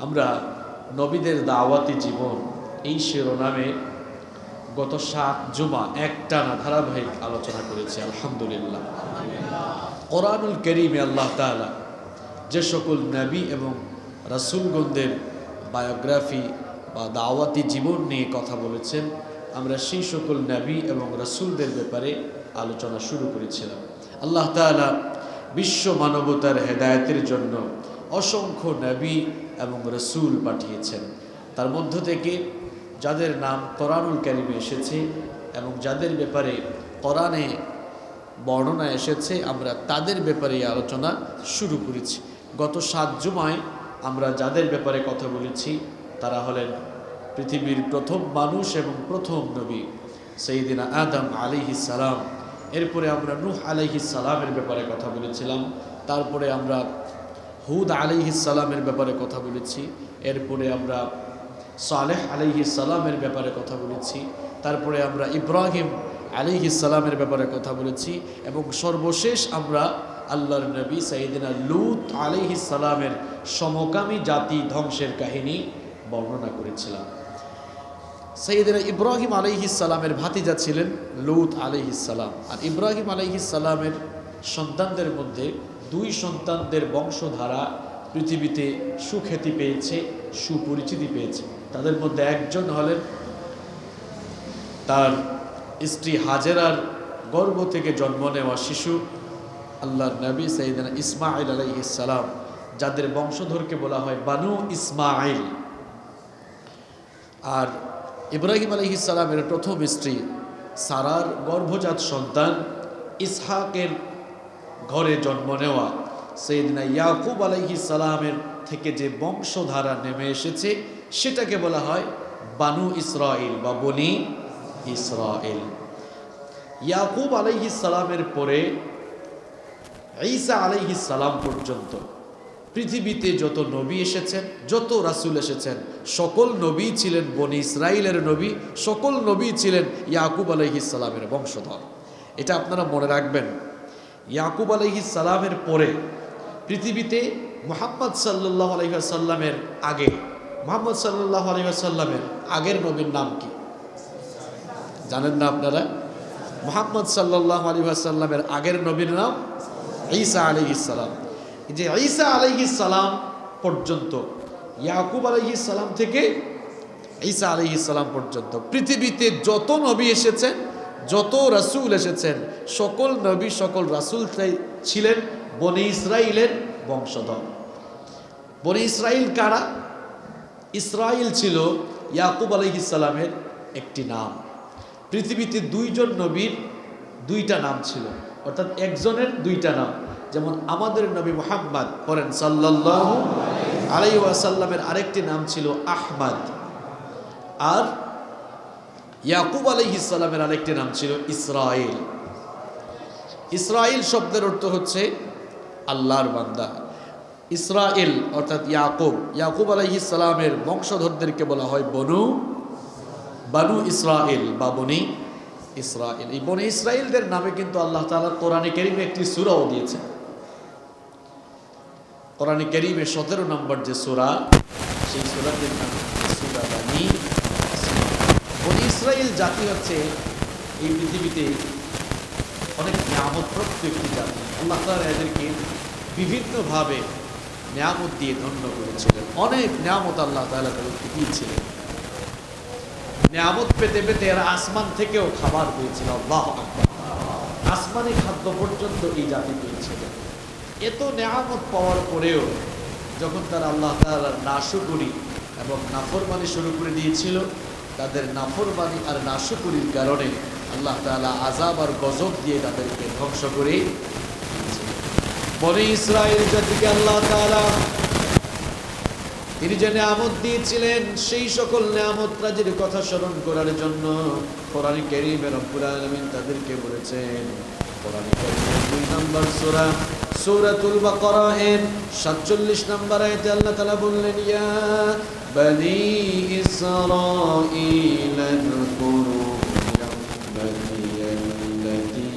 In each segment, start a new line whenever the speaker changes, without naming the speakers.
আমরা নবীদের দাওয়াতি জীবন এই শিরোনামে গত 7 জুমা একটানা ধারাবাহিক আলোচনা করেছি আলহামদুলিল্লাহ। কোরআনুল কারীমে আল্লাহ তাআলা যে সকল নবী এবং রাসূলগণদের বায়োগ্রাফি বা দাওয়াতি জীবন নিয়ে কথা বলেছেন, আমরা সেই সকল নবী এবং রাসূলদের ব্যাপারে আলোচনা শুরু করেছিলাম। আল্লাহ তাআলা বিশ্ব মানবতার হেদায়েতের জন্য অসংখ্য নবী এবং রাসূল পাঠিয়েছেন। তার মধ্য থেকে যাদের নাম কোরআনুল কারীমে এসেছে এবং যাদের ব্যাপারে কোরআনে বর্ণনা এসেছে, আমরা তাদের ব্যাপারে আলোচনা শুরু করেছি। গত 7 জুমায় আমরা যাদের ব্যাপারে কথা বলেছি তারা হলেন পৃথিবীর প্রথম মানুষ এবং প্রথম নবী সাইয়্যিদিনা আদম আলাইহিস সালাম। এরপরে আমরা নূহ আলাইহিস সালামের ব্যাপারে কথা বলেছিলাম। তারপরে আমরা হুদ আলাইহিস সালামের ব্যাপারে কথা বলেছি। এরপরে আমরা সালেহ আলাইহিস সালামের ব্যাপারে কথা বলেছি। তারপরে আমরা ইব্রাহিম আলাইহিস সালামের ব্যাপারে কথা বলেছি এবং সর্বশেষ আমরা আল্লাহর নবী সাইয়্যিদিনা লূত আলাইহিস সালামের সমকামী জাতি ধ্বংসের কাহিনী বর্ণনা করেছিলাম। সাইয়্যিদিনা ইব্রাহিম আলাইহিস সালামের ভাতিজা ছিলেন লূত আলাইহিস সালাম। আর ইব্রাহিম আলাইহিস সালামের সন্তানদের মধ্যে 2 সন্তানদের বংশধারা পৃথিবীতে সুখ্যাতি পেয়েছে, সুপরিচিতি পেয়েছে। তাদের মধ্যে একজন হলেন তার স্ত্রী হাজেরার গর্ভ থেকে জন্ম নেওয়া শিশু আল্লাহর নবী সাইয়্যিদিনা ইসমাঈল আলাইহিস সালাম, যাদের বংশধরকে বলা হয় বানু ইসমাঈল। আর ইব্রাহিম আলাইহিস সালামের প্রথম স্ত্রী সারার গর্ভজাত সন্তান ইসহাকের ঘরে জন্ম নেওয়া সাইয়্যিদিনা ইয়াকুব আলাইহিস সালামের থেকে যে বংশধারা নেমে এসেছে সেটাকে বলা হয় বানু ইসরাইল বা বনি ইসরাইল। ইয়াকুব আলাইহিস সালামের পরে ঈসা আলাইহিস সালাম পর্যন্ত পৃথিবীতে যত নবী এসেছেন, যত রাসূল এসেছেন, সকল নবী ছিলেন বনি ইসরাইলের নবী, সকল নবী ছিলেন ইয়াকুব আলাইহিস সালামের বংশধর। এটা আপনারা মনে রাখবেন। ইয়াকুব আলাইহিস সালামের পরে পৃথিবীতে মুহাম্মদ সাল্লাল্লাহু আলাইহি ওয়াসাল্লামের আগে, মুহাম্মদ সাল্লাল্লাহু আলাইহি ওয়াসাল্লামের আগের নবীর নাম কি জানেন না আপনারা? মুহাম্মদ সাল্লাল্লাহু আলাইহি ওয়াসাল্লামের আগের নবীর নাম ঈসা আলাইহিস সালাম। যে ঈসা আলাইহিস সালাম পর্যন্ত, ইয়াকুব আলাইহিস সালাম থেকে ঈসা আলাইহিস সালাম পর্যন্ত পৃথিবীতে যত নবী এসেছেন, যত রাসূল এসেছেন, সকল নবী সকল রাসূল ছিলেন বনি ইসরাইলের বংশধর। বনি ইসরাইল কারা? ইসরাইল ছিল ইয়াকুব আলাইহিস সালামের একটি নাম। পৃথিবীতে 2 জন নবীর 2টা নাম ছিল, অর্থাৎ একজনের 2টা নাম। যেমন আমাদের নবী মুহাম্মদ পড়েন সাল্লাল্লাহু আলাইহি ওয়াসাল্লামের আরেকটি নাম ছিল আহমদ, আর ইয়াকুব আলাইহিস সালামের আরেকটি নাম ছিল ইসরাইল। ইসরাইল শব্দের অর্থ হচ্ছে আল্লাহর বান্দা। ইসরাইল অর্থাৎ ইয়াকুব আলাইহিস সালামের বংশধরদেরকে বলা হয় বানু ইসরাইল বা বনি ইসরাইল। এই বনি ইসরাইলদের নামে কিন্তু আল্লাহ তাআলা কোরআনে কারীমে একটি সূরাও দিয়েছেন। কোরআনে কারীমে 17 নম্বর যে সূরা, সেই সূরাটির নাম সূরা বনি ইসরাইল। জাতি হচ্ছে এই পৃথিবীতে অনেক নিয়ামতপ্রাপ্ত একটি জাতি। আল্লাহ তাআলা এদেরকে বিভিন্নভাবে নিয়ামত দিয়ে ধন্য করেছিলেন। অনেক নিয়ামত আল্লাহ তাআলা তাদেরকে দিয়েছিলেন। নিয়ামত পেতে পেতে এরা আসমান থেকেও খাবার পেয়েছিল। আল্লাহু আকবার! আসমানি খাদ্য পর্যন্ত এই জাতি পেয়েছিল। এত নিয়ামত পাওয়ার পরেও যখন তারা আল্লাহ তাআলার নাশকরি এবং নাফরমানি শুরু করে দিয়েছিল, তাদের নাফরমানি আর নাশকরির কারণে আল্লাহ তাআলা আযাব আর গজব দিয়ে তাদেরকে ধ্বংস করে দিয়েছিলেন। বনি ইসরাইল জাতিকে আল্লাহ তাআলা তিনি যে নিয়ামত দিয়েছিলেন, সেই সকল নিয়ামত রাজির কথা স্মরণ করার জন্য কোরআনে কারীমে রব্বুল আলামিন তাদেরকে বলেছেন। কোরআনে কারীমের 2 নম্বর সূরা সূরাতুল বাকারা এর 47 নম্বর আয়াতে আল্লাহ তাআলা বললেন, ইয়া বনি ইসরাঈল আযকুরু নি'মাতাল্লাতী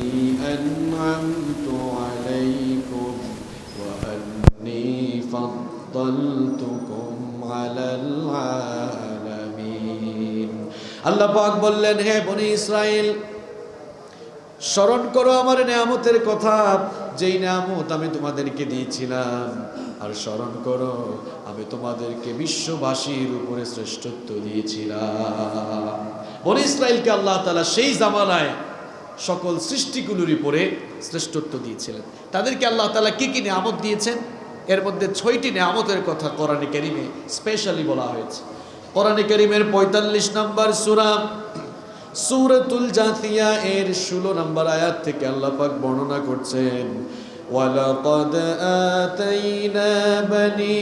আন'আমতু আলাইকুম ওয়া আন্নী ফাদ্দালতুকুম আল্লাহ পাক বললেন, হে বনি ইসরাইল, স্মরণ করো আমার নিয়ামতের কথা, যেই নিয়ামত আমি তোমাদেরকে দিয়েছিলাম, আর স্মরণ করো আমি তোমাদেরকে বিশ্ববাসীর উপরে শ্রেষ্ঠত্ব দিয়েছিলাম। বনি ইসরাইলকে আল্লাহ তাআলা সেই জামানায় সকল সৃষ্টিগুলোর উপরে শ্রেষ্ঠত্ব দিয়েছিলেন। তাদেরকে আল্লাহ তাআলা কি কি নিয়ামত দিয়েছেন, এর মধ্যে 6টি নিয়ামতের কথা কোরআনে কারীমে স্পেশালি বলা হয়েছে। কোরআনে কারীমের 45 নম্বর সূরা সূরাতুল জাথিয়া এর 16 নম্বর আয়াত থেকে আল্লাহ পাক বর্ণনা করছেন, ওয়ালাকাদ আতাইনা বনি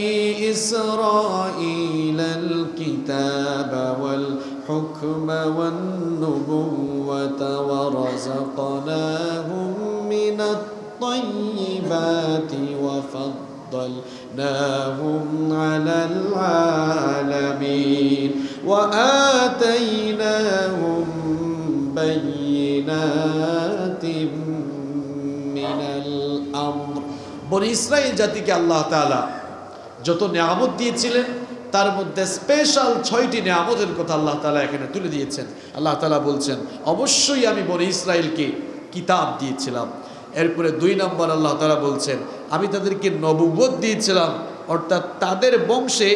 ইসরাঈলাল কিতাবা ওয়াল হুকমা ওয়ান নুবুওয়াতা ওয়া রাযাকনাহুম মিনাত তাইয়্যিবাতি ওয়া فضلناهم على العالمين وآتيناهم بينات من الأمر। বনি ইসরাইল জাতিকে আল্লাহ তাআলা যত নিয়ামত দিয়েছিলেন তার মধ্যে স্পেশাল 6টি নিয়ামতের কথা আল্লাহ তাআলা এখানে তুলে দিয়েছেন। আল্লাহ তাআলা বলছেন, অবশ্যই আমি বনি ইসরাইলকে কিতাব দিয়েছিলাম। এরপরে 2 নম্বর আল্লাহ তাআলা বলছেন, আমি তাদেরকে নবুয়ত দিয়েছিলাম, অর্থাৎ তাদের বংশে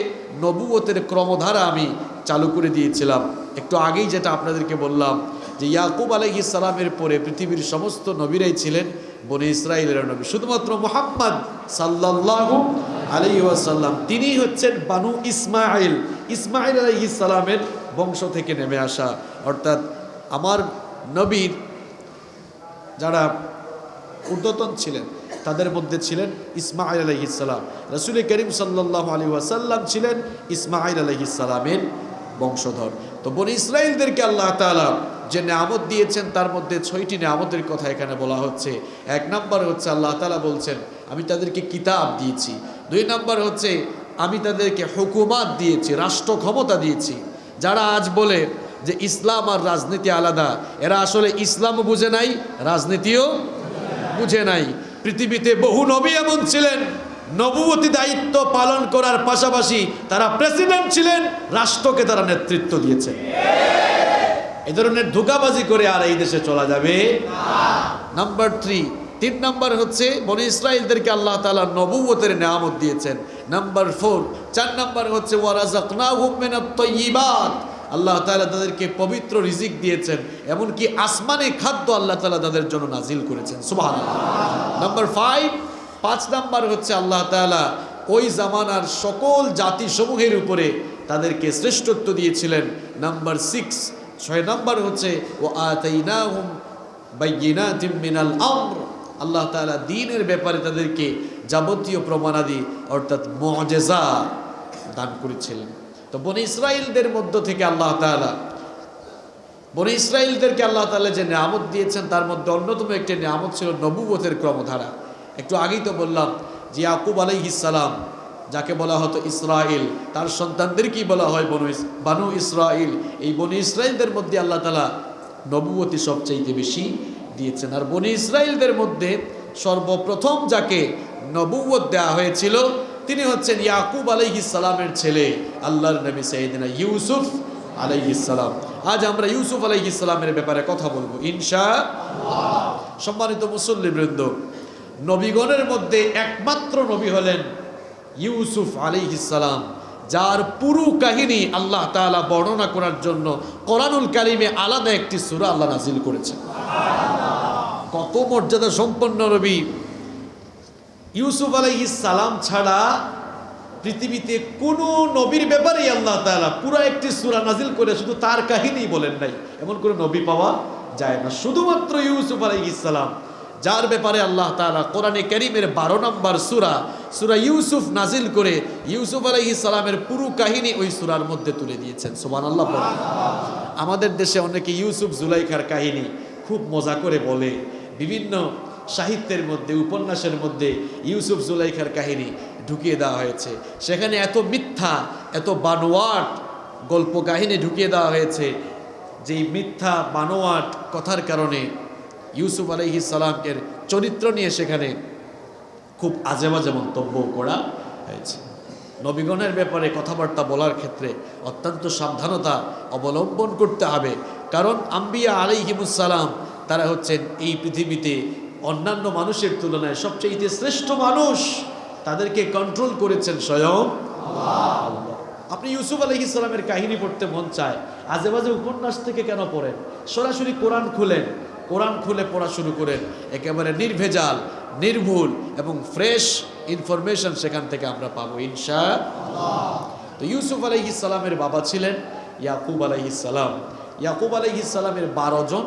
নবুয়তের ক্রমধারা আমি চালু করে দিয়েছিলাম। একটু আগেই যেটা আপনাদেরকে বললাম যে ইয়াকুব আলাইহিস সালামের পরে পৃথিবীর সমস্ত নবীরাই ছিলেন বনি ইসরাইলের নবী, শুধুমাত্র মুহাম্মদ সাল্লাল্লাহু আলাইহি ওয়াসাল্লাম তিনি হচ্ছেন বানু ইসমাঈল, ইসমাঈল আলাইহিস সালামের বংশ থেকে নেমে আসা। অর্থাৎ আমার নবীর যারা ঊর্ধ্বতন ছিলেন তাদের মধ্যে ছিলেন ইসমাঈল আলাইহিস সালাম। রাসূল করিম সাল্লাল্লাহু আলাইহি ওয়াসাল্লাম ছিলেন ইসমাঈল আলাইহিস সালামের বংশধর। তো বনি ইসরাইলদেরকে আল্লাহ তাআলা যে নিয়ামত দিয়েছেন তার মধ্যে 6টি নিয়ামতের কথা এখানে বলা হচ্ছে। 1 নম্বর হচ্ছে আল্লাহ তাআলা বলছেন, আমি তাদেরকে কিতাব দিয়েছি। 2 নম্বর হচ্ছে আমি তাদেরকে হুকুমাত দিয়েছি, রাষ্ট্র ক্ষমতা দিয়েছি। যারা আজ বলে যে ইসলাম আর রাজনীতি আলাদা, এরা আসলে ইসলামও বুঝে নাই, রাজনীতিও বুঝে নাই। পৃথিবীতে বহু নবী এমন ছিলেন, নবুয়তি দায়িত্ব পালন করার পাশাপাশি তারা প্রেসিডেন্ট ছিলেন, রাষ্ট্রকে তারা নেতৃত্ব দিয়েছেন। এই ধরনের ধোঁকাবাজি করে আর এই দেশে চলা যাবে না। নাম্বার 3 নম্বর হচ্ছে বনি ইসরাইলদেরকে আল্লাহ তাআলা নবুয়তের নিয়ামত দিয়েছেন। নাম্বার 4 নম্বর হচ্ছে ওয়া রাযাকনাহুম মিনাত তাইয়্যিবাত, আল্লাহ তাআলা তাদেরকে পবিত্র রিজিক দিয়েছেন, এমনকি আসমানে খাদ্য আল্লাহ তাআলা তাদের জন্য নাজিল করেছেন। সুবহানাল্লাহ। নাম্বার 5 নাম্বার হচ্ছে আল্লাহ তাআলা ওই জামানার সকল জাতিসমূহের উপরে তাদেরকে শ্রেষ্ঠত্ব দিয়েছিলেন। নাম্বার 6 নাম্বার হচ্ছে ওয়া আতাইনাহুম বাইয়িনাতিম মিনাল আমর, আল্লাহ তাআলা দ্বীনের ব্যাপারে তাদেরকে যাবতীয় প্রমাণাদি অর্থাৎ মুআজিজা দান করেছিলেন। তো বনি ইসরাইলদের মধ্য থেকে আল্লাহ তাআলা বনি ইসরাইলদেরকে আল্লাহ তাআলা যে নিয়ামত দিয়েছেন তার মধ্যে অন্যতম একটি নিয়ামত ছিল নবুয়তের ক্রমধারা। একটু আগেই তো বললাম যে ইয়াকুব আলাইহিস সালাম যাকে বলা হতো ইসরাইল, তার সন্তানদেরকেই বলা হয় বানু ইসরাইল। এই বনি ইসরাইলদের মধ্যে আল্লাহ তাআলা নবুয়তি সবচাইতে বেশি দিয়েছেন। আর বনি ইসরাইলদের মধ্যে সর্বপ্রথম যাকে নবুয়ত দেওয়া হয়েছিল তিনি হচ্ছেন ইয়াকুব আলাইহিস সালামের ছেলে আল্লাহর নবী সাইয়েদনা ইউসুফ আলাইহিস সালাম। আজ আমরা ইউসুফ আলাইহিস সালামের ব্যাপারে কথা বলবো ইনশাআল্লাহ। সম্মানিত মুসল্লিবৃন্দ, নবীগণের মধ্যে একমাত্র নবী হলেন ইউসুফ আলাইহিস সালাম, যার পুরো কাহিনী আল্লাহ তাআলা বর্ণনা করার জন্য কোরআনুল কারীমে আলাদা একটি সূরা আল্লাহ নাজিল করেছেন। কত মর্যাদা সম্পন্ন নবী! ইউসুফ আলাইহিস সালাম ছাড়া পৃথিবীতে কোনো নবীর ব্যাপারেই আল্লাহ তাআলা পুরো একটি সূরা নাজিল করে শুধু তার কাহিনী বলেন নাই, এমন কোনো নবী পাওয়া যায় না। শুধুমাত্র ইউসুফ আলাইহিস সালাম, যার ব্যাপারে আল্লাহ তাআলা কোরআনে কারীমের 12 নম্বর সূরা ইউসুফ নাজিল করে ইউসুফ আলাইহিস সালামের পুরো কাহিনী ওই সূরার মধ্যে তুলে দিয়েছেন। সুবহানাল্লাহ। আমাদের দেশে অনেকে ইউসুফ জুলাইখার কাহিনী খুব মজা করে বলে, বিভিন্ন সাহিত্যের মধ্যে উপন্যাসের মধ্যে ইউসুফ জুলাইখার কাহিনী ঢুকিয়ে দেওয়া হয়েছে। সেখানে এত মিথ্যা, এত বানোয়াট গল্প কাহিনী ঢুকিয়ে দেওয়া হয়েছে, যেই মিথ্যা বানোয়াট কথার কারণে ইউসুফ আলাইহিস সালামের চরিত্র নিয়ে সেখানে খুব আজে বাজে মন্তব্য করা হয়েছে। নবীগণের ব্যাপারে কথাবার্তা বলার ক্ষেত্রে অত্যন্ত সাবধানতা অবলম্বন করতে হবে। কারণ আম্বিয়া আলাইহিমুসসালাম তারা হচ্ছেন এই পৃথিবীতে অন্যান্য মানুষের তুলনায় সবচেয়ে শ্রেষ্ঠ মানুষ। তাদেরকে কন্ট্রোল করেছেন স্বয়ং আল্লাহ। আপনি ইউসুফ আলাইহিস সালামের কাহিনী পড়তে মন চায়, আজে বাজে উপন্যাস থেকে কেন পড়েন? সরাসরি কোরআন খুলেন, কোরআন খুলে পড়া শুরু করেন। একেবারে নির্ভেজাল, নির্ভুল এবং ফ্রেশ ইনফরমেশন সেখান থেকে আমরা পাবো ইনশাআল্লাহ। তো ইউসুফ আলাইহিস সালামের বাবা ছিলেন ইয়াকুব আলাইহিস সালাম। ইয়াকুব আলাইহিস সালামের 12 জন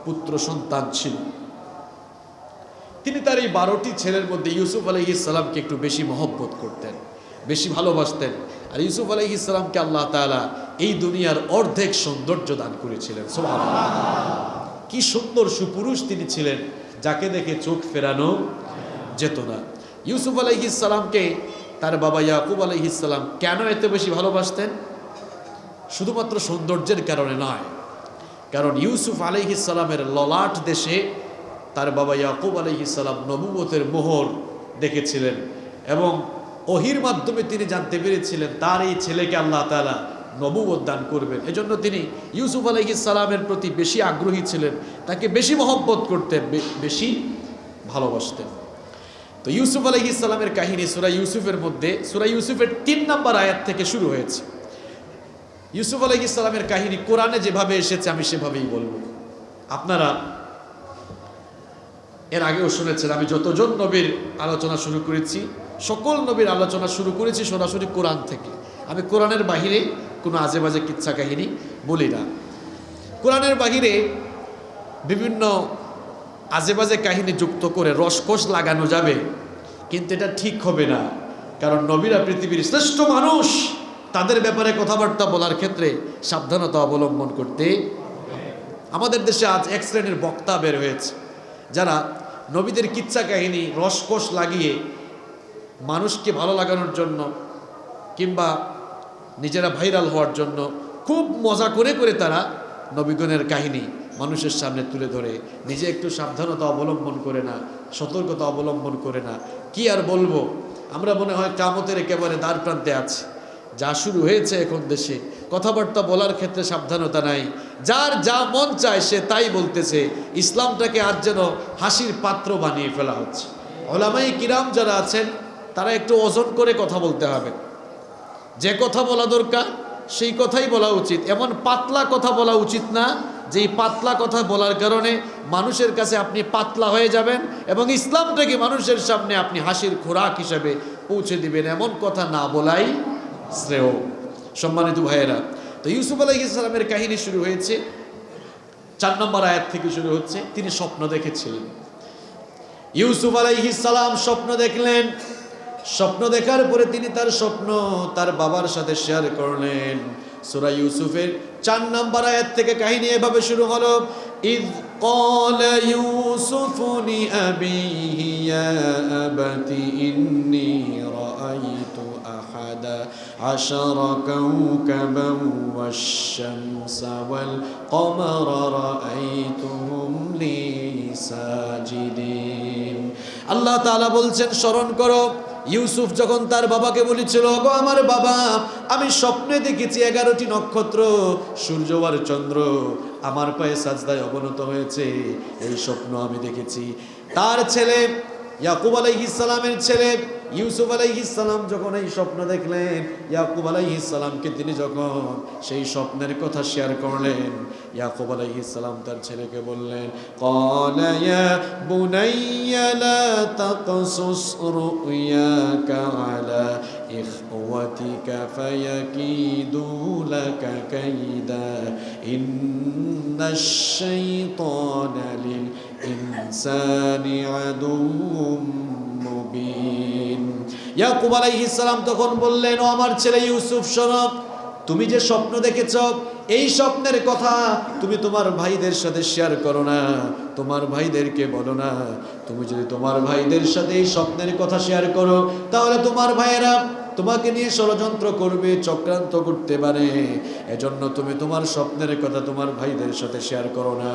পুত্র সন্তান ছিল। তিনি তার এই 12টি ছেলের মধ্যে ইউসুফ আলাইহিস সালামকে একটু বেশি মহব্বত করতেন, বেশি ভালোবাসতেন। আর ইউসুফ আলাইহিস সালামকে আল্লাহ তাআলা এই দুনিয়ার অর্ধেক সৌন্দর্য দান করেছিলেন। সুবহানাল্লাহ, কি সুন্দর সুপুরুষ তিনি ছিলেন, যাকে দেখে চোখ ফেরানো যেত না। ইউসুফ আলাইহিস সালামকে তার বাবা ইয়াকুব আলাইহিস সালাম কেন এত বেশি ভালোবাসতেন? শুধুমাত্র সৌন্দর্যের কারণে নয়, কারণ ইউসুফ আলাইহিস সালামের ললাট দেশে তার বাবা ইয়াকুব আলাইহিস সালাম নবুয়তের মোহর দেখেছিলেন এবং ওহির মাধ্যমে তিনি জানতে পেরেছিলেন তার এই ছেলেকে আল্লাহ তাআলা নবুয়ত দান করবেন। এজন্য তিনি ইউসুফ আলাইহিস সালামের প্রতি বেশি আগ্রহী ছিলেন, তাকে বেশি মহব্বত করতেন, বেশি ভালোবাসতেন। তো ইউসুফ আলাইহিস সালামের কাহিনী সূরা ইউসুফের মধ্যে, সূরা ইউসুফের 3 নম্বর আয়াত থেকে শুরু হয়েছে। ইউসুফ আলাইহিস সালামের কাহিনী কোরআনে যেভাবে এসেছে আমি সেভাবেই বলবো। আপনারা এর আগেও শুনেছেন, আমি যতজন নবীর আলোচনা শুরু করেছি, সকল নবীর আলোচনা শুরু করেছি সরাসরি কোরআন থেকে। আমি কোরআনের বাহিরে কোনো আজে বাজে কিচ্ছা কাহিনী বলি না। কোরআনের বাহিরে বিভিন্ন আজে বাজে কাহিনী যুক্ত করে রসকস লাগানো যাবে, কিন্তু এটা ঠিক হবে না। কারণ নবীরা পৃথিবীর শ্রেষ্ঠ মানুষ, তাদের ব্যাপারে কথাবার্তা বলার ক্ষেত্রে সাবধানতা অবলম্বন করতে। আমাদের দেশে আজ এক শ্রেণীর বক্তা বের হয়েছে, যারা নবীদের কিচ্ছা কাহিনী রসকস লাগিয়ে মানুষকে ভালো লাগানোর জন্য কিংবা নিজেরা ভাইরাল হওয়ার জন্য খুব মজা করে করে তারা নবীগণের কাহিনী মানুষের সামনে তুলে ধরে, নিজে একটু সাবধানতা অবলম্বন করে না, সতর্কতা অবলম্বন করে না। কি আর বলবো, আমরা মনে হয় কিয়ামতের একেবারে দ্বার প্রান্তে আছি। যা শুরু হয়েছে এখন দেশে, কথাবার্তা বলার ক্ষেত্রে সাবধানতা নাই, যার যা মন চায় সে তাই বলতেছে। ইসলামটাকে আজ যেন হাসির পাত্র বানিয়ে ফেলা হচ্ছে। ওলামায়ে কিরাম যারা আছেন তারা একটু ওজন করে কথা বলতে হবে। যে কথা বলা দরকার সেই কথাই বলা উচিত। এমন পাতলা কথা বলা উচিত না যেই পাতলা কথা বলার কারণে মানুষের কাছে আপনি পাতলা হয়ে যাবেন এবং ইসলামটাকে মানুষের সামনে আপনি হাসির খোরাক হিসেবে পৌঁছে দিবেন। এমন কথা না বলাই শ্রেয়। সম্মানিত ভাইয়েরা, তো ইউসুফ আলাইহিস সালামের কাহিনী শুরু হয়েছে 4 নম্বর আয়াত থেকে শুরু হচ্ছে। তিনি স্বপ্ন দেখেছিলেন। ইউসুফ আলাইহিস সালাম স্বপ্ন দেখলেন। স্বপ্ন দেখার পরে তিনি তার স্বপ্ন তার বাবার সাথে শেয়ার করলেন। সূরা ইউসুফের 4 নম্বর আয়াত থেকে কাহিনী এভাবে শুরু হলো, ইয ক্বালা ইউসুফু লিআবিহি ইয়া আবাতি ইন্নী রাআইতু আহাদা আশারা কাওকাবান ওয়াশ-শামসা ওয়াল কমারা রাআইতুহুম লি সাজিদিন। আল্লাহ তাআলা বলছেন, স্মরণ করো ইউসুফ যখন তার বাবাকে বলেছিল, গো আমার বাবা, আমি স্বপ্নে দেখেছি 11টি নক্ষত্র, সূর্য আর চন্দ্র আমার পায়ে সাজদায় অবনত হয়েছে। এই স্বপ্ন আমি দেখেছি। তার ছেলে ইয়াকুব আলাইহিস সালামের ছেলে ইউসুফ আলাইহিস সালাম যখন এই স্বপ্ন দেখলেন, ইয়াকুব আলাইহিস সালামকে তিনি যখন সেই স্বপ্নের কথা শেয়ার করলেন, ইয়াকুব আলাইহিস সালাম তার ছেলেকে বললেন, ক্বালা ইয়া বুনাইয়া লা তাকসুস রুয়াকা আলা ইখওয়াতিকা ফায়াকিদু লাকা কাইদা ইন্নাশ শাইতানা লিল ইনসানি আদুউম মুবিন। ইয়াকুব আলাইহিস সালাম তখন বললেন, ও আমার ছেলে ইউসুফ, শোনো, তুমি যে স্বপ্ন দেখেছ এই স্বপ্নের কথা তুমি তোমার ভাইদের সাথে শেয়ার করো না, তোমার ভাইদেরকে বলো না। তুমি যদি তোমার ভাইদের সাথে এই স্বপ্নের কথা শেয়ার করো তাহলে তোমার ভাইয়েরা তোমাকে নিয়ে ষড়যন্ত্র করবে, চক্রান্ত করতে পারে। এজন্য তুমি তোমার স্বপ্নের কথা তোমার ভাইদের সাথে শেয়ার করো না।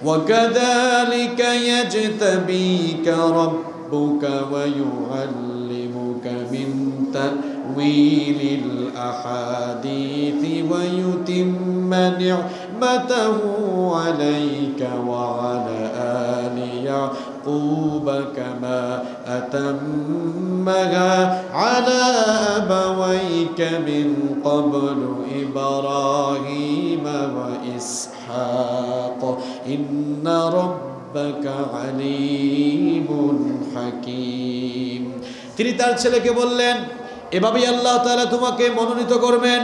ওয়াকাযালিকা ইয়াজতাবিকা রাব্বুকা ওয়া ইউআল্লিমুকা মিন تأويل الأحاديث ويتم نعمته عليك وعلى آل يعقوب كما أتمها على أبويك من قبل إبراهيم وإسحاق إن ربك عليم حكيم তিনি তার ছেলেকে বললেন এভাবেই আল্লাহ তাআলা তোমাকে মনোনীত করবেন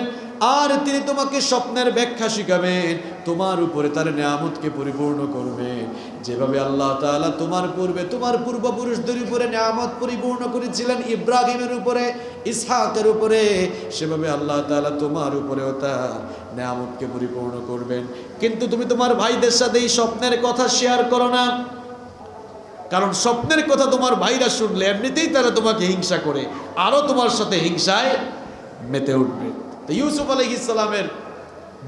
আর তিনি তোমাকে স্বপ্নের ব্যাখ্যা শিখাবেন তোমার উপরে তার নিয়ামতকে পরিপূর্ণ করবেন যেভাবে আল্লাহ তাআলা তোমার পূর্বে তোমার পূর্বপুরুষদের উপরে নিয়ামত পরিপূর্ণ করেছিলেন ইব্রাহিমের উপরে ইসহাকের উপরে সেভাবে আল্লাহ তাআলা তোমার উপরেও তার নিয়ামতকে পরিপূর্ণ করবেন কিন্তু তুমি তোমার ভাইদের সাথে এই স্বপ্নের কথা শেয়ার করো না কারণ স্বপ্নের কথা তোমার ভাইরা শুনলে এমনিতেই তারা তোমাকে হিংসা করে আরো তোমার সাথে হিংসায় মেতে উঠবে তো ইউসুফ আলাইহিস সালামের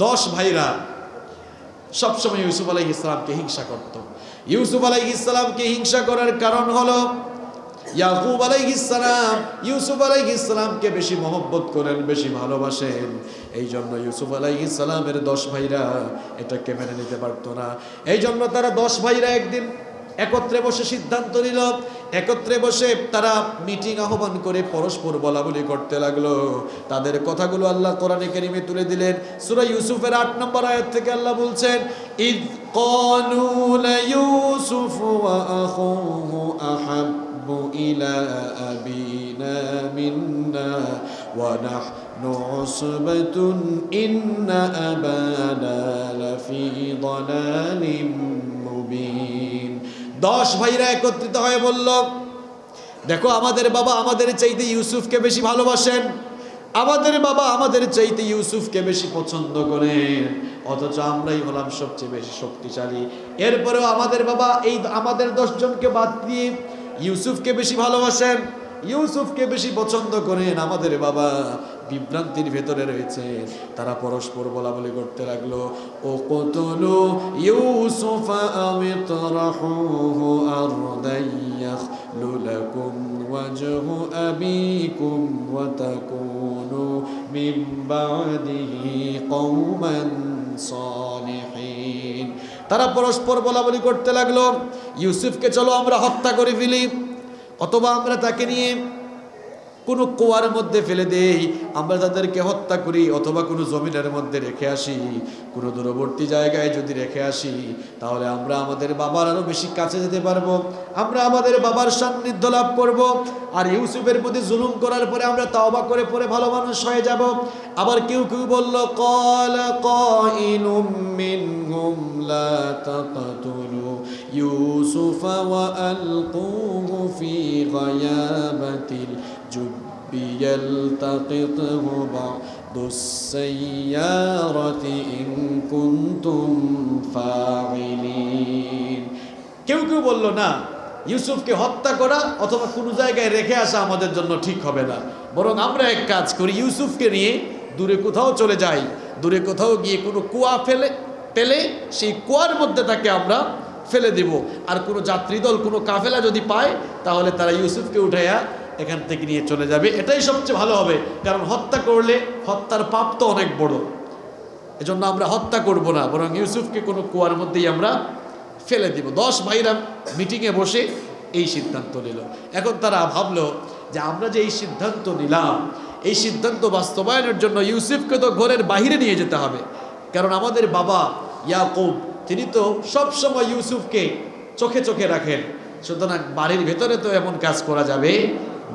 10 ভাইরা সবসময় ইউসুফ আলাইহিস সালামকে হিংসা করত ইউসুফ আলাইহিস সালামকে হিংসা করার কারণ হলো ইয়াকুব আলাইহিস সালাম ইউসুফ আলাইহিস সালামকে বেশি মহব্বত করেন বেশি ভালোবাসেন এই জন্য ইউসুফ আলাইহিস সালামের 10 ভাইরা এটাকে মেনে নিতে পারতো না এই জন্য তারা 10 ভাইরা একদিন একত্রে বসে সিদ্ধান্ত নিল একত্রে বসে তারা মিটিং আহ্বান করে পরস্পর বলাবলি করতে লাগলো তাদের কথাগুলো আল্লাহ কোরআনে কারীমে তুলে দিলেন সূরা ইউসুফের 8 নম্বর আয়াত থেকে আল্লাহ বলছেন ইয ক্বালু লা ইউসুফ ওয়া আখুহু আহাব্বু ইলা আবিনা মিন্না ওয়া নাহনু উসবাতুন ইন্না আবানা লাফি দালালিম মুবিন 10 ভাইরা একত্রিত হয়ে বলল দেখো আমাদের বাবা আমাদের চাইতে ইউসুফকে বেশি ভালোবাসেন আমাদের বাবা আমাদের চাইতে ইউসুফকে বেশি পছন্দ করেন অথচ আমরাই হলাম সবচেয়ে বেশি শক্তিশালী এরপরেও আমাদের বাবা এই আমাদের 10 জনকে বাদ দিয়ে ইউসুফকে বেশি ভালোবাসেন ইউসুফকে বেশি পছন্দ করেন আমাদের বাবা বিভ্রান্তির ভেতরে রয়েছে তারা পরস্পর বলাবলি করতে লাগলো ও কতলু ইউসুফা আমিতরাহুহু আরদাইয়াখলু লাকুম ওয়াজহু আবিকুম ওয়া তাকুনু মিন বাদিহি কওমান সালিহিন তারা পরস্পর বলাবলি করতে লাগলো ইউসুফকে চলো আমরা হত্যা করে ফেলি অথবা আমরা তাকে নিয়ে কোনো কুয়ার মধ্যে ফেলে দেই আমরা তাদেরকে হত্যা করি অথবা কোনো জমিনের মধ্যে রেখে আসি কোনো দূরবর্তী জায়গায় যদি রেখে আসি তাহলে আমরা আমাদের বাবার আরো বেশি কাছে যেতে পারবো আমরা আমাদের বাবার সান্নিধ্য লাভ করব আর ইউসুফের প্রতি জুলুম করার পরে আমরা তাওবা করে পরে ভালো মানুষ হয়ে যাব আবার কেউ কেউ বলল ক্বালা কাইলুম মিনহুম লা তাকতুলু ইউসুফা ওয়া আলকুহু ফি গায়াবাতিল جب يلتقطه بعض السيارة إن كنتم فاعلين কেউ কেউ বলল না ইউসুফকে হত্যা করা অথবা কোনো জায়গায় রেখে আসা আমাদের জন্য ঠিক হবে না বরং আমরা এক কাজ করি ইউসুফকে নিয়ে দূরে কোথাও চলে যাই দূরে কোথাও গিয়ে কোনো কুয়া পেলে সেই কুয়ার মধ্যে তাকে আমরা ফেলে দেব আর কোনো যাত্রী দল কোনো কাফেলা যদি পায় তাহলে তারা ইউসুফকে উঠাইয়া এখান থেকে নিয়ে চলে যাবে এটাই সবচেয়ে ভালো হবে কারণ হত্যা করলে হত্যার পাপ তো অনেক বড় এজন্য আমরা হত্যা করব না বরং ইউসুফকে কোনো কুয়ার মধ্যেই আমরা ফেলে দিব 10 ভাইরা মিটিংয়ে বসে এই সিদ্ধান্ত নিল এখন তারা ভাবলো যে আমরা যে এই সিদ্ধান্ত নিলাম এই সিদ্ধান্ত বাস্তবায়নের জন্য ইউসুফকে তো ঘরের বাইরে নিয়ে যেতে হবে কারণ আমাদের বাবা ইয়াকুব তিনি তো সব সময় ইউসুফকে চোখে চোখে রাখেন সুতরাং বাড়ির ভেতরে তো এমন কাজ করা যাবে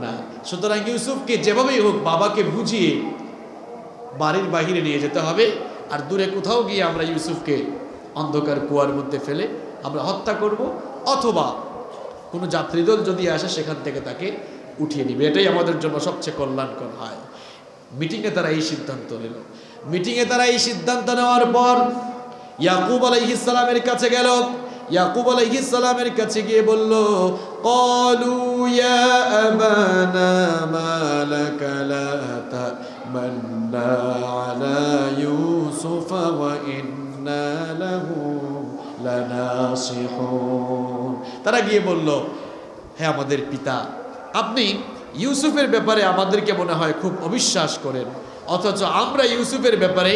না সুতরাং ইউসুফকে যেভাবেই হোক বাবাকে বুঝিয়ে বাড়ির বাইরে নিয়ে যেতে হবে আর দূরে কোথাও গিয়ে আমরা ইউসুফকে অন্ধকার কুয়ার মধ্যে ফেলে আমরা হত্যা করব অথবা কোনো যাত্রীদল যদি আসে সেখান থেকে তাকে উঠিয়ে নিবে এটাই আমাদের জন্য সবচেয়ে কল্যাণকর হয় মিটিংয়ে তারা এই সিদ্ধান্ত নিল মিটিংয়ে তারা এই সিদ্ধান্ত নেওয়ার পর ইয়াকুব আলাইহিস সালামের কাছে গেল ইয়াকুব আলাইহিস সালামের কাছে গিয়ে বলল ক্বালু ইয়া আবানা মালাকা লা তামান্না আলা ইউসুফ ওয়া ইন্না লাহু লানাসিহুন তারা গিয়ে বলল হে আমাদের পিতা আপনি ইউসুফের ব্যাপারে আমাদেরকে মনে হয় খুব অবিশ্বাস করেন, অথচ আমরা ইউসুফের ব্যাপারে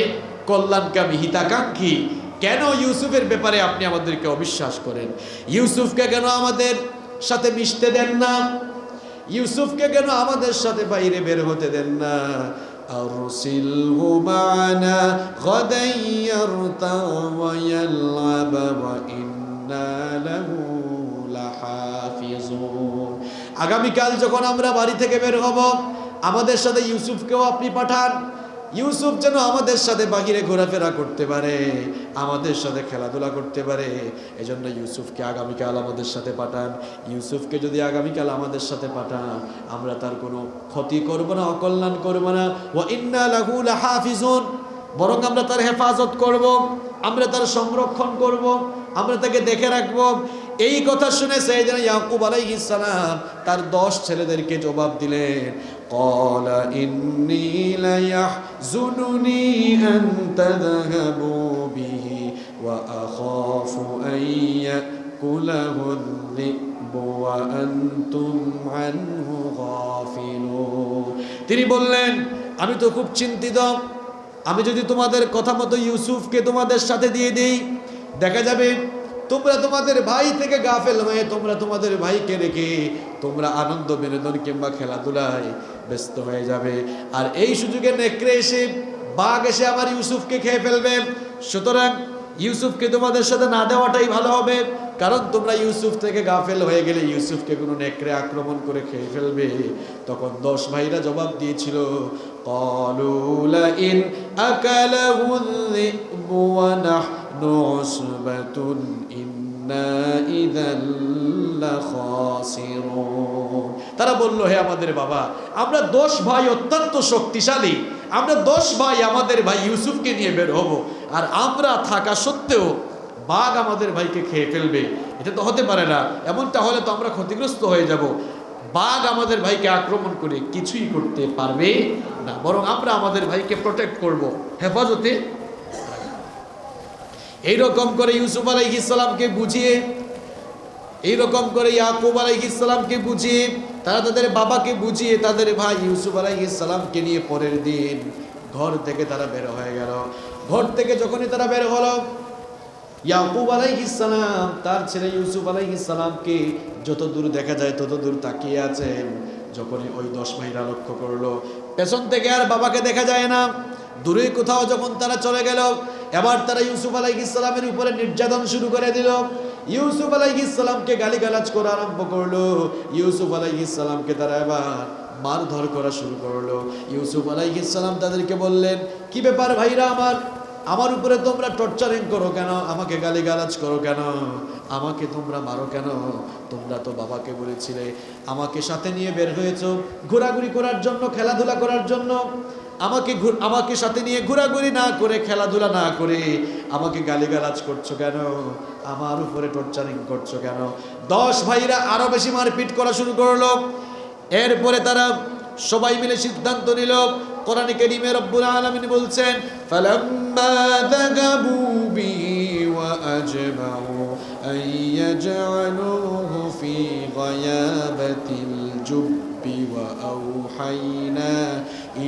কল্যাণকামী হিতাকাঙ্ক্ষী। কেন ইউসুফের ব্যাপারে আপনি আমাদেরকে অবিশ্বাস করেন? ইউসুফকে কেন আমাদের সাথে মিশতে দেন না? ইউসুফকে কেন আমাদের সাথে বাইরে বের হতে দেন না? أرسله معنا غدا يرتع ويلعب وإنا له لحافظون। আগামীকাল যখন আমরা বাড়ি থেকে বের হব, আমাদের সাথে ইউসুফকেও আপনি পাঠান। ইউসুফ যেন আমাদের সাথে বাহিরে ঘোরাফেরা করতে পারে, আমাদের সাথে খেলাধুলা করতে পারে। এজন্য ইউসুফকে আগামীকাল আমাদের সাথে পাঠান। ইউসুফকে যদি আগামীকাল আমাদের সাথে পাঠান, আমরা তার কোনো ক্ষতি করব না, অকল্যাণ করব না। ওয়া ইন্না লাহু লাহাফিজুন, বরং আমরা তার হেফাজত করব, আমরা তার সংরক্ষণ করব, আমরা তাকে দেখে রাখব। এই কথা শুনে সাইয়েদনা ইয়াকুব আলাইহিস সালাম তার 10 ছেলেদেরকে জবাব দিলেন, قال إني ليحزنني أن تذهبوا به وأخاف أن يأكله الذئب وأنتم عنه غافلون। তিনি বললেন, আমি তো খুব চিন্তিত, আমি যদি তোমাদের কথা মতো ইউসুফকে তোমাদের সাথে দিয়ে দেই, দেখা যাবে তোমরা তোমাদের ভাই থেকে গাফেল হয়ে তোমরা তোমাদের ভাইকে রেখে তোমরা আনন্দ বিনোদন কিংবা খেলাধুলায় ব্যস্ত হয়ে যাবে। আর এই সুযোগে নেকড়ে এসে, বাঘ এসে আমার ইউসুফকে খেয়ে ফেলবে। সুতরাং ইউসুফকে তোমাদের সাথে না দেওয়াটাই ভালো হবে, কারণ তোমরা ইউসুফ থেকে গাফেল হয়ে গেলে ইউসুফকে কোনো নেকড়ে আক্রমণ করে খেয়ে ফেলবে। তখন 10 ভাইরা জবাব দিয়েছিল, ক্বালু লাইন আকালাহু যিবু ওয়া নাহনু উসবাতুন ইন্না ইযাল লাখাসিরুন। তারা বলল, হে আমাদের বাবা, আমরা 10 ভাই অত্যন্ত শক্তিশালী, আমরা 10 ভাই আমাদের ভাই ইউসুফকে নিয়ে বের হব, আর আমরা থাকা সত্ত্বেও বাঘ আমাদের ভাইকে খেয়ে ফেলবে, এটা তো হতে পারে না। এমনটা হলে তো আমরা ক্ষতিগ্রস্ত হয়ে যাব। বাঘ আমাদের ভাইকে আক্রমণ করে কিছুই করতে পারবে না, বরং আমরা আমাদের ভাইকে প্রোটেক্ট করব, হেফাজতে। এইরকম করে ইউসুফ আলাইহিস সালামকে বুঝিয়ে, এইরকম করে ইয়াকুব আলাইহিস সালামকে বুঝিয়ে, তারা তাদের বাবাকে বুঝিয়ে তাদের ভাই ইউসুফ আলাইহিস সালামকে নিয়ে পরের দিন ঘর থেকে তারা বের হয়ে গেল। ঘর থেকে যখনই তারা বের হলো, ইয়াকুব আলাইহিস সালাম তার ছেলে ইউসুফ আলাইহিস সালামকে যত দূর দেখা যায় তত দূর তাকিয়ে আছেন। যখনই ওই 10 ভাইরা লক্ষ্য করলো পেছন থেকে আর বাবাকে দেখা যায় না, দূরে কোথাও যখন তারা চলে গেল, এবার তারা ইউসুফ আলাইহিস সালামের উপরে নির্যাতন শুরু করে দিল। ইউসুফ আলাইহিস সালামকে গালিগালাজ করা আরম্ভ করলো। ইউসুফ আলাইহিস সালামকে তারা এবার মারধর করা শুরু করলো। ইউসুফ আলাইহিস সালাম তাদেরকে বললেন, কি ব্যাপার ভাইরা আমার উপরে তোমরা টর্চারিং করো কেন? আমাকে গালিগালাজ করো কেন? আমাকে তোমরা মারো কেন? তোমরা তো বাবাকে বলেছিলে আমাকে সাথে নিয়ে বের হয়েছো ঘোরাঘুরি করার জন্য, খেলাধুলা করার জন্য। আমাকে সাথে নিয়ে ঘোরাঘুরি না করে, খেলাধুলা না করে আমাকে গালিগালাজ করছো কেন? আমার উপরে টর্চারিং করছো কেন? 10 ভাইরা আরো বেশি মারপিট করা শুরু করলো। এরপরে তারা সবাই মিলে সিদ্ধান্ত নিল, কোরআনে কারীমে রব্বুল আলামিন বলছেন, ফালাম্মা যাগাবু বিহি ওয়া আজমাউ আন ইয়াজআলুহু ফি গায়াবাতিল জুব্বি ওয়া আওহাইনা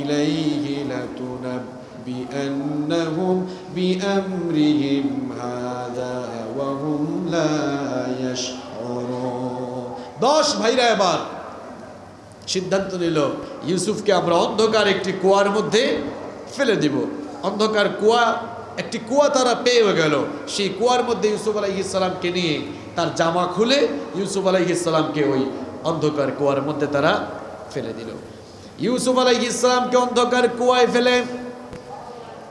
ইলাইহি লাতুনাব্বিআন্নাহুম বিআমরিহিম হাযা ওয়া হুম লা ইয়াশউরুন। 10 ভাইরা এবার সিদ্ধান্ত নিল, ইউসুফকে আমরা অন্ধকার একটি কুয়ার মধ্যে ফেলে দিব। অন্ধকার কুয়া, একটি কুয়া তারা পেয়ে গেল। সেই কুয়ার মধ্যে ইউসুফ আলাইহিস সালামকে নিয়ে তার জামা খুলে ইউসুফ আলাইহিস সালামকে ওই অন্ধকার কুয়ার মধ্যে তারা ফেলে দিল। ইউসুফ আলাইহিস সালামকে অন্ধকার কুয়ায় ফেলে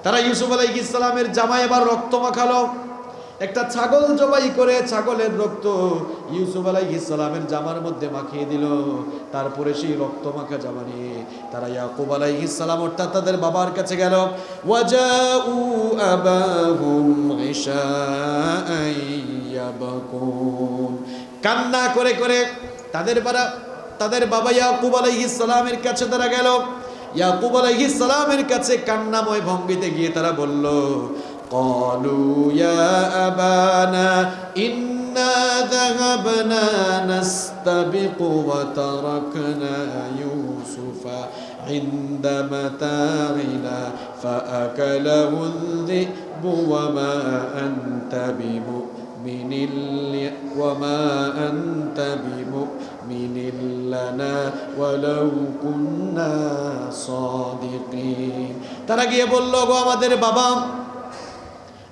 তারা ইউসুফ আলাইহিস সালামের জামায় এবার রক্ত মাখালো। একটা ছাগল জবাই করে ছাগলের রক্ত ইউসুফ আলাইহিস সালামের জামার মধ্যে মাখিয়ে দিল। তারপরে সেই রক্ত মাখা জামা নিয়ে তারা ইয়াকুব আলাইহিস সালাম অর্থাৎ তাদের বাবার কাছে গেল। ওয়াজাউ আবাহুম ইশাআন ইয়াবকুন, কান্না করে করে তাদের বাবা ইয়াকুব আলাইহিস সালামের কাছে তারা গেল। ইয়াকুব আলাইহিস সালামের কাছে কান্নাময় ভঙ্গিতে গিয়ে তারা বলল, قالوا يا أبانا إن إنا ذهبنا نستبق وتركنا يوسف عند متاعنا فأكله الذئب وما أنت بمؤمن لنا ولو كنا صادقين তারা গিয়ে বলল, গো আমাদের বাবা,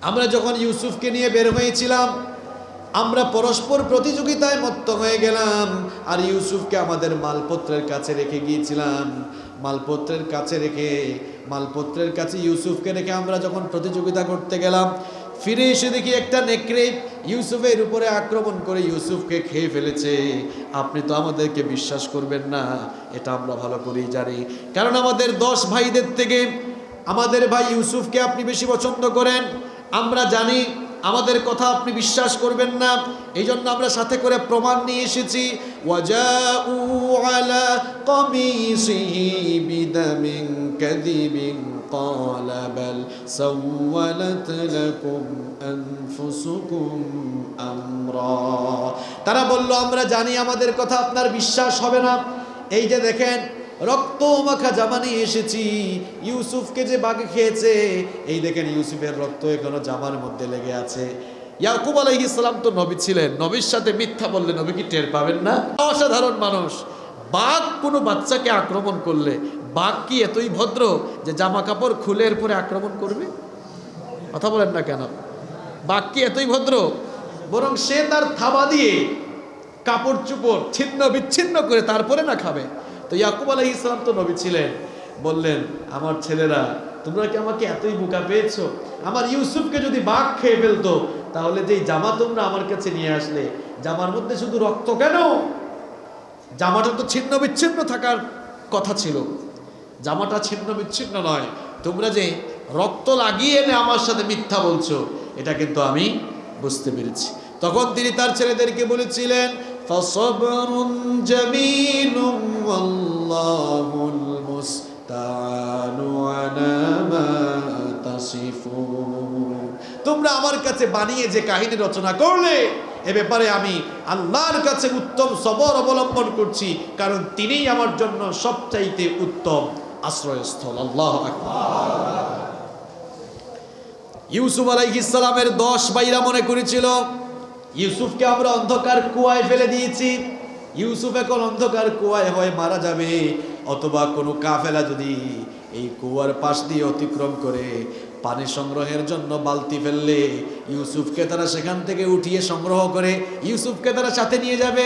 আমরা যখন ইউসুফকে নিয়ে বের হয়েছিলাম আমরা পরস্পর প্রতিযোগিতায় মত্ত হয়ে গেলাম, আর ইউসুফকে আমাদের মালপত্রের কাছে রেখে গিয়েছিলাম। মালপত্রের কাছে ইউসুফকে রেখে আমরা যখন প্রতিযোগিতা করতে গেলাম, ফিরে এসে দেখি একটা নেকড়ে ইউসুফের উপরে আক্রমণ করে ইউসুফকে খেয়ে ফেলেছে। আপনি তো আমাদেরকে বিশ্বাস করবেন না, এটা আমরা ভালো করেই জানি, কারণ আমাদের 10 ভাইদের থেকে আমাদের ভাই ইউসুফকে আপনি বেশি পছন্দ করেন। আমরা জানি আমাদের কথা আপনি বিশ্বাস করবেন না, এই জন্য আমরা সাথে করে প্রমাণ নিয়ে এসেছি। ওয়াজাউ আলা কামিসিহি বিদামিন কাযিবিন ক্বালা বাল সাওয়ালাত লাকুম আনফুসুকুম আমরা। তারা বলল, আমরা জানি আমাদের কথা আপনার বিশ্বাস হবে না, এই যে দেখেন রক্ত মাখা জামা নিয়ে এসেছি, ইউসুফকে যে বাঘে খেয়েছে, এই দেখেন ইউসুফের রক্ত এখনো জামার মধ্যে লেগে আছে। ইয়াকুব আলাইহিস সালাম তো নবী ছিলেন, নবীর সাথে মিথ্যা বললে নবী কি টের পাবেন না? অসাধারণ মানুষ। বাঘ কোনো বাচ্চাকে আক্রমণ করলে বাঘ কি এতই ভদ্র যে জামা কাপড় খুলে এরপরে আক্রমণ করবে? কথা বলেন না কেন? বাঘ কি এতই ভদ্র? বরং সে তার থাবা দিয়ে কাপড় চুপড় ছিন্ন বিচ্ছিন্ন করে তারপরে না খাবে। তো ইয়াকুব আলাইহিস সালাম তো নবী ছিলেন, বললেন, আমার ছেলেরা তোমরা কি আমাকে এতই বোকা পেয়েছো? আমার ইউসুফকে যদি বাঘ খেয়ে ফেলতো তাহলে যেই জামা তোমরা আমার কাছে নিয়ে আসলে, জামার মধ্যে শুধু রক্ত কেন? জামাটা তো ছিন্ন বিচ্ছিন্ন থাকার কথা ছিল, জামাটা ছিন্ন বিচ্ছিন্ন নয়। তোমরা যে রক্ত লাগিয়ে এনে আমার সাথে মিথ্যা বলছো, এটা কিন্তু আমি বুঝতে পেরেছি। তখন তিনি তার ছেলেদেরকে বলেছিলেন, ফাসবরুন জামিলুন ওয়াল্লাহুল মুস্তাআনু আলা মা তাসিফুন। তোমরা আমার কাছে বানিয়ে যে কাহিনী রচনা করলে, এ ব্যাপারে আমি আল্লাহর কাছে উত্তম সবর অবলম্বন করছি, কারণ তিনিই আমার জন্য সবচাইতে উত্তম আশ্রয়স্থল। আল্লাহু আকবার। ইউসুফ আলাইহিস সালামের 10 ভাইরা মনে করেছিল ইউসুফকে আমরা অন্ধকার কুয়ায় ফেলে দিয়েছি, ইউসুফ এখন অন্ধকার কুয়ায় হয় মারা যাবে, অথবা কোনো কাফেলা যদি এই কুয়ার পাশ দিয়ে অতিক্রম করে পানি সংগ্রহের জন্য বালতি ফেললে ইউসুফকে তারা সেখান থেকে উঠিয়ে সংগ্রহ করে ইউসুফকে তারা সাথে নিয়ে যাবে।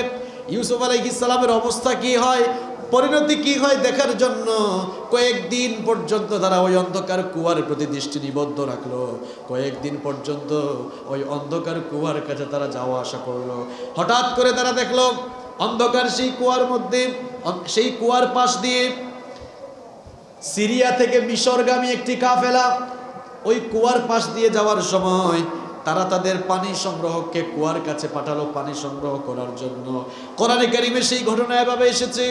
ইউসুফ আলাইহিস সালামের অবস্থা কি হয়, পরিণতি কি হয় দেখার জন্য কয়েকদিন পর্যন্ত তারা ওই অন্ধকার কুয়ার প্রতি দৃষ্টি নিবদ্ধ রাখলো। কয়েকদিন পর্যন্ত ওই অন্ধকার কুয়ার কাছে তারা যাওয়া আসা করলো। হঠাৎ করে তারা দেখলো অন্ধকার সেই কুয়ার মধ্যে, সেই কুয়ার পাশ দিয়ে সিরিয়া থেকে মিশরগামী একটি কাফেলা ওই কুয়ার পাশ দিয়ে যাওয়ার সময় তারা তাদের পানি সংগ্রহকে কুয়ার কাছে পাঠালো পানি সংগ্রহ করার জন্য। কোরআনে কারিমে সেই ঘটনা এভাবে এসেছে,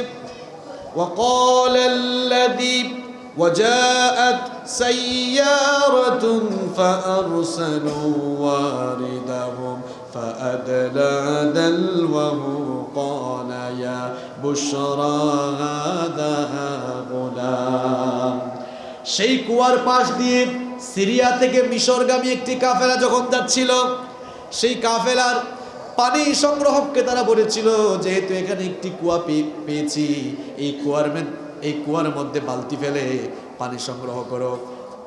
وقال الذي وجاءت سيارة فأرسلوا واردهم فأدلى دلوه قال يا بشرى هذا غلام। সেই কুয়ার পাশ দিয়ে সিরিয়া থেকে মিশরগামী একটি কাফেলা যখন যাচ্ছিল, সেই কাফেলার পানি সংগ্রহককে তারা বলেছিল, যেহেতু এখানে একটি কুয়া পেয়েছি, এই কুয়ার মধ্যে বালতি ফেলে পানি সংগ্রহ করো।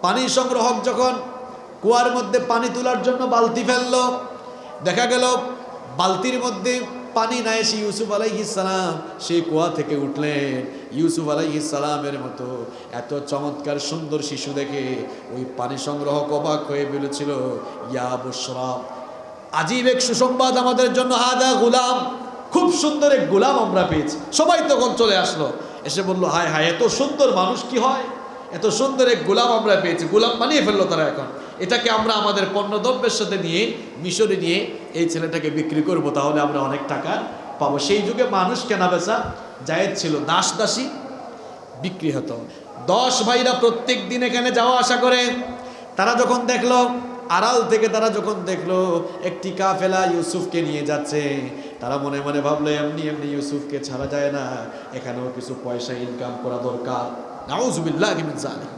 পানি সংগ্রহক যখন কুয়ার মধ্যে পানি তোলার জন্য বালতি ফেললো, দেখা গেল বালতির মধ্যে পানি না এসে ইউসুফ আলাইহিস সালাম সেই কুয়া থেকে উঠলেন। ইউসুফ আলাইহিস সালামের মতো এত চমৎকার সুন্দর শিশু দেখে ওই পানি সংগ্রহক অবাক হয়ে বলেছিল, ইয়া বুশরা, আজীব এক সুসংবাদ আমাদের জন্য, হাদা গুলাম, খুব সুন্দর এক গোলাম আমরা পেয়েছি। সবাই তখন চলে আসলো, এসে বললো, হায় হায়, এত সুন্দর মানুষ কি হয়, এত সুন্দর এক গোলাম আমরা পেয়েছি। গোলাম বানিয়ে ফেললো তারা। এখন এটাকে আমরা আমাদের পণ্যদ্রব্যের সাথে নিয়ে মিশরে নিয়ে এই ছেলেটাকে বিক্রি করব, তাহলে আমরা অনেক টাকা পাবো। সেই যুগে মানুষ কেনা বেচা জায়েজ ছিল, দাস দাসী বিক্রি হতো। 10 ভাইরা প্রত্যেক দিন এখানে যাওয়া আসা করে। তারা যখন দেখলো আড়াল থেকে তারা যখন দেখলো একটি কাফেলা ইউসুফকে নিয়ে যাচ্ছে, তারা মনে মনে ভাবলো এমনি এমনি ইউসুফকে ছাড়া যায় না, এখানেও কিছু পয়সা ইনকাম করা দরকার। নাউযুবিল্লাহি মিন যালিক,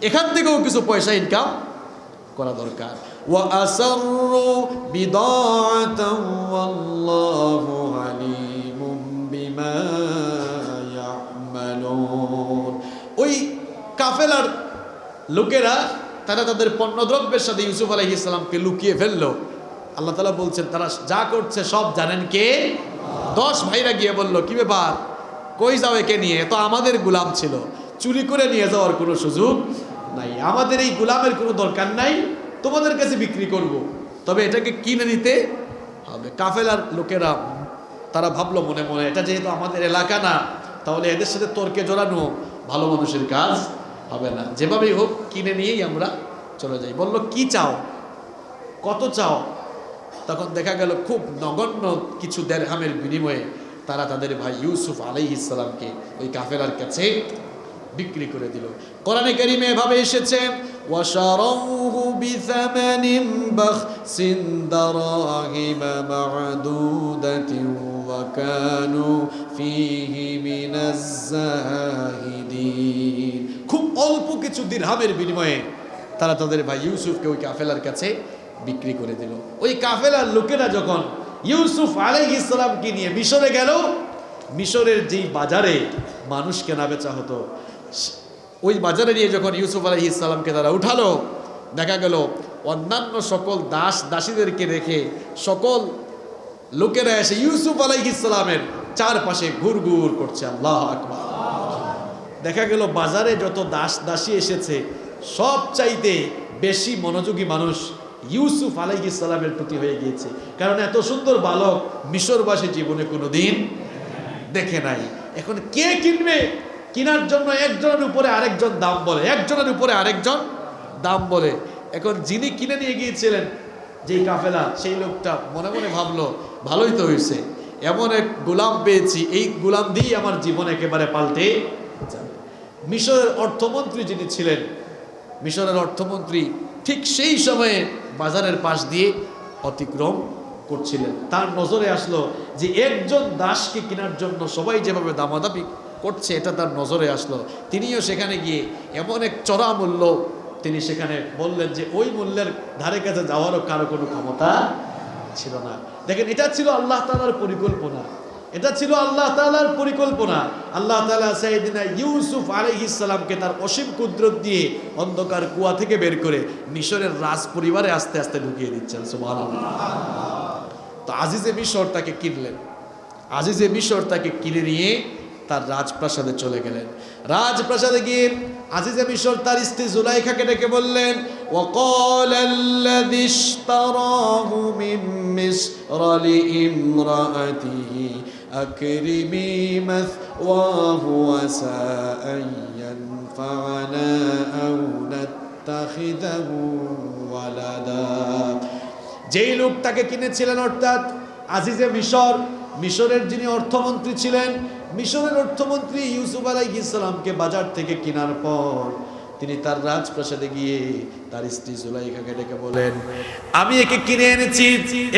এখান থেকেও কিছু পয়সা ইনকাম করা দরকার। ওয়া আসরু বিদাআতান ওয়াল্লাহু আলিমুম বিমা ইয়ামালুন। ওই কাফেলার লোকেরা তারা তাদের পণ্যদ্রব্যের সাথে ইউসুফ আলাইহিস সালামকে লুকিয়ে ফেললো। আল্লাহ তাআলা বলছেন তারা যা করছে সব জানেন কে? 10 ভাইরা গিয়ে বলল, কি ব্যাপার, কই যাও একে নিয়ে? তো আমাদের গোলাম ছিল, চুরি করে নিয়ে যাওয়ার কোনো সুযোগ নাই, আমাদের এই গোলামের কোনো দরকার নাই, তোমাদের কাছে বিক্রি করব, তবে এটাকে কিনে নিতে হবে। কাফেলার লোকেরা তারা ভাবলো মনে মনে, এটা যেহেতু আমাদের এলাকা না, তাহলে এদের সাথে তর্কে জড়ানো ভালো মানুষের কাজ হবে না, যেভাবেই হোক কিনে নিয়েই আমরা চলে যাই। বলল কি চাও, কত চাও? তখন দেখা গেল খুব নগণ্য কিছু দিরহামের বিনিময়ে তারা তাদের ভাই ইউসুফ আলাইহিস সালামকে ওই কাফেলার কাছে বিক্রি করে দিল। কোরআনে কারীমে এভাবে এসেছে, ওয়াশারাউহু বিসামানিন বাখসিন দারাহিমা মা'দুদাতিন ওয়া কানু ফীহি মিনাজ জাহিদিন। খুব অল্প কিছু দিরহামের বিনিময়ে তারা তাদের ভাই ইউসুফকে ওই কাফেলার কাছে বিক্রি করে দিল। ওই কাফেলার লোকেরা যখন ইউসুফ আলাইহিস সালামকে নিয়ে মিশরে গেল, মিশরের যেই বাজারে মানুষ কেনা বেচা হতো, ওই বাজারে নিয়ে যখন ইউসুফ আলাইহিস সালামকে তারা উঠালো, দেখা গেল অন্যান্য সকল দাস দাসীদেরকে রেখে সকল লোকেরা এসে ইউসুফ আলাইহিস সালামের চারপাশে ঘুরঘুর করছে। আল্লাহু আকবার। দেখা গেল বাজারে যত দাস দাসী এসেছে, সব চাইতে বেশি মনোযোগী মানুষ ইউসুফ আলাইহিস সালামের প্রতি হয়ে গিয়েছে, কারণ এত সুন্দর বালক মিশরবাসী জীবনে কোনোদিন দেখে নাই। এখন কে কিনবে? কেনার জন্য একজনের উপরে আরেকজন দাম বলে, একজনের উপরে আরেকজন দাম বলে। এখন যিনি কিনে নিয়ে গিয়েছিলেন যেই কাফেলা, সেই লোকটা মনে মনে ভাবলো ভালোই তো হয়েছে, এমন এক গোলাম পেয়েছি, এই গোলাম দিয়েই আমার জীবন একেবারে পাল্টে যাবে। মিশরের অর্থমন্ত্রী যিনি ছিলেন, মিশরের অর্থমন্ত্রী ঠিক সেই সময়ে বাজারের পাশ দিয়ে অতিক্রম করছিলেন। তার নজরে আসলো যে একজন দাসকে কেনার জন্য সবাই যেভাবে দামাদামি করছে, এটা তার নজরে আসলো। তিনিও সেখানে গিয়ে এমন এক চড়া মূল্য তিনি সেখানে বললেন যে ওই মূল্যের ধারে কাছে যাওয়ারও কারো কোনো ক্ষমতা ছিল না। দেখেন, এটা ছিল আল্লাহ তাআলার পরিকল্পনা, এটা ছিল আল্লাহ তাআলার পরিকল্পনা। আল্লাহ তাআলা সাইয়েদনা ইউসুফ আলাইহিস সালামকে তার অসীম কুদরত দিয়ে অন্ধকার কুয়া থেকে বের করে মিশরের রাজ পরিবারে আস্তে আস্তে ঢুকিয়ে দিচ্ছেন। সুবহানাল্লাহ। তো আজিজে মিশর তাকে কিনলেন, আজিজে মিশর তাকে কিনে নিয়ে তার রাজপ্রাসাদে চলে গেলেন। রাজপ্রাসাদে গিয়ে আজিজে মিশর তার স্ত্রী জুলাইখাকে ডেকে বললেন, ওয়াকাল আল্লাযী ইশতারাহু মিন মিসর লিইমরাআতিহি আকরিমি মাসওয়াহু ওয়াসা আন ইয়ানফা'না আও নাত্তাখিযাহু ওয়ালাদা। যেই লোক তাকে কিনেছিলেন, অর্থাৎ আজিজে মিশর, মিশরের যিনি অর্থমন্ত্রী ছিলেন, মিশরের অর্থমন্ত্রী ইউসুফ আলাইহিস সালামকে বাজার থেকে কেনার পর তিনি তার রাজপ্রাসাদে গিয়ে তার স্ত্রী জুলাইখাকে ডেকে বলেন, আমি একে কিনে এনেছি,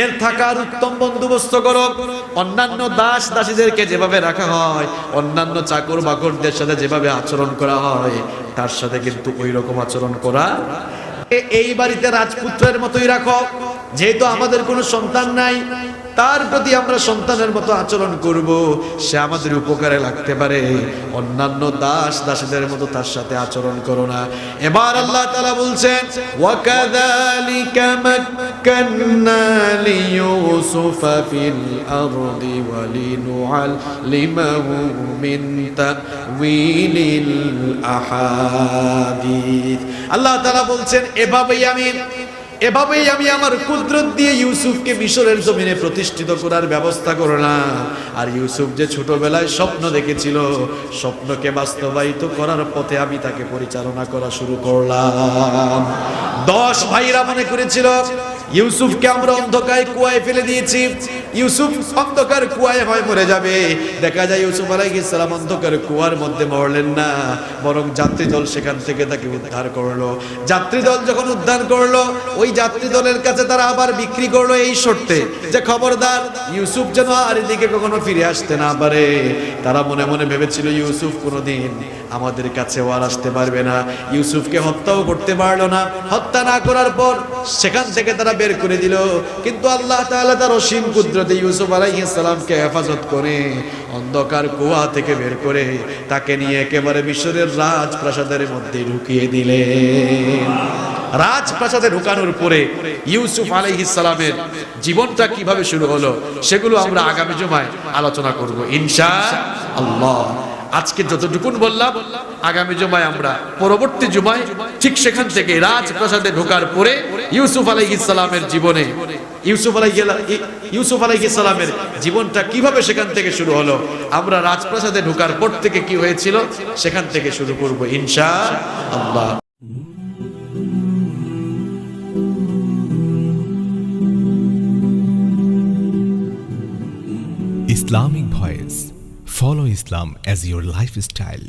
এর থাকার উত্তম বন্দোবস্ত করো। অন্যান্য দাস দাসীদেরকে যেভাবে রাখা হয়, অন্যান্য চাকর বাকরদের সাথে যেভাবে আচরণ করা হয়, তার সাথে কিন্তু ওই রকম আচরণ করা। এই বাড়িতে রাজপুত্রের মতোই রাখো, যেহেতু আমাদের কোনো সন্তান নাই, তার প্রতি আমরা সন্তানের মতো আচরণ করব, সে আমাদের উপকারে লাগতে পারে। অন্যান্য দাস দাসীদের মতো তার সাথে আচরণ করো না। এবার আল্লাহ তাআলা বলছেন, ওয়াকাযালিকা মাক্কান্না লিইউসুফা ফিল আরদি ওয়ালিনুআল্লিমাহু মিন তা'ওয়িলিল আহাদিস। আল্লাহ তাআলা বলছেন, এভাবেই আমি আমার কুদরত দিয়ে ইউসুফকে মিশরের জমিনে প্রতিষ্ঠিত করার ব্যবস্থা করলাম। আর ইউসুফ যে ছোটবেলায় স্বপ্ন দেখেছিল, স্বপ্নকে বাস্তবায়িত করার পথে আমি তাকে পরিচালনা করা শুরু করলাম। 10 ভাইরা মনে করেছিল ইউসুফকে আমরা অন্ধকারে কুয়ায় ফেলে দিয়েছি, ইউসুফ অন্ধকার কুয়ায় হয় মরে যাবে। দেখা যায় ইউসুফ আলাইহিস সালাম অন্ধকার কুয়ার মধ্যে মরলেন না, বরং যাত্রী দল সেখান থেকে তাকে উদ্ধার করলো। যাত্রী দল যখন উদ্ধার করলো, ওই যাত্রী দলের কাছে তারা আবার বিক্রি করলো এই শর্তে যে খবরদার ইউসুফ যেন আর এদিকে কখনো ফিরে আসতে না পারে। তারা মনে মনে ভেবেছিল ইউসুফ কোনোদিন আমাদের কাছেও আর আসতে পারবে না। ইউসুফকে হত্যাও করতে পারলো না। হত্যা না করার পর সেখান থেকে তারা বের করে দিল। কিন্তু আল্লাহ তাআলা তার অসীম কুদরতে ইউসুফ আলাইহিস সালামকে হেফাজত করে অন্ধকার কুয়া থেকে বের করে তাকে নিয়ে একেবারে মিশরের রাজপ্রাসাদের মধ্যে ঢুকিয়ে দিলেন। রাজপ্রাসাদে ঢুকানোর পরে ইউসুফ আলাইহিস সালামের জীবনটা কিভাবে শুরু হলো সেগুলো আমরা আগামী জুমায় আলোচনা করব ইনশাআল্লাহ। আজকে যতটুকুন বললাম, আগামী জুমায় আমরা পরবর্তী জুমায় ঠিক সেখান থেকে রাজপ্রাসাদে ঢোকার পরে ইউসুফ আলাইহিস সালামের জীবনে ইউসুফ আলাইহিস সালামের জীবনটা কিভাবে সেখান থেকে শুরু হলো, আমরা রাজপ্রাসাদে ঢোকার পর থেকে কি হয়েছিল সেখান থেকে শুরু করব ইনশাআল্লাহ।
Islamic Voice. Follow Islam as your lifestyle.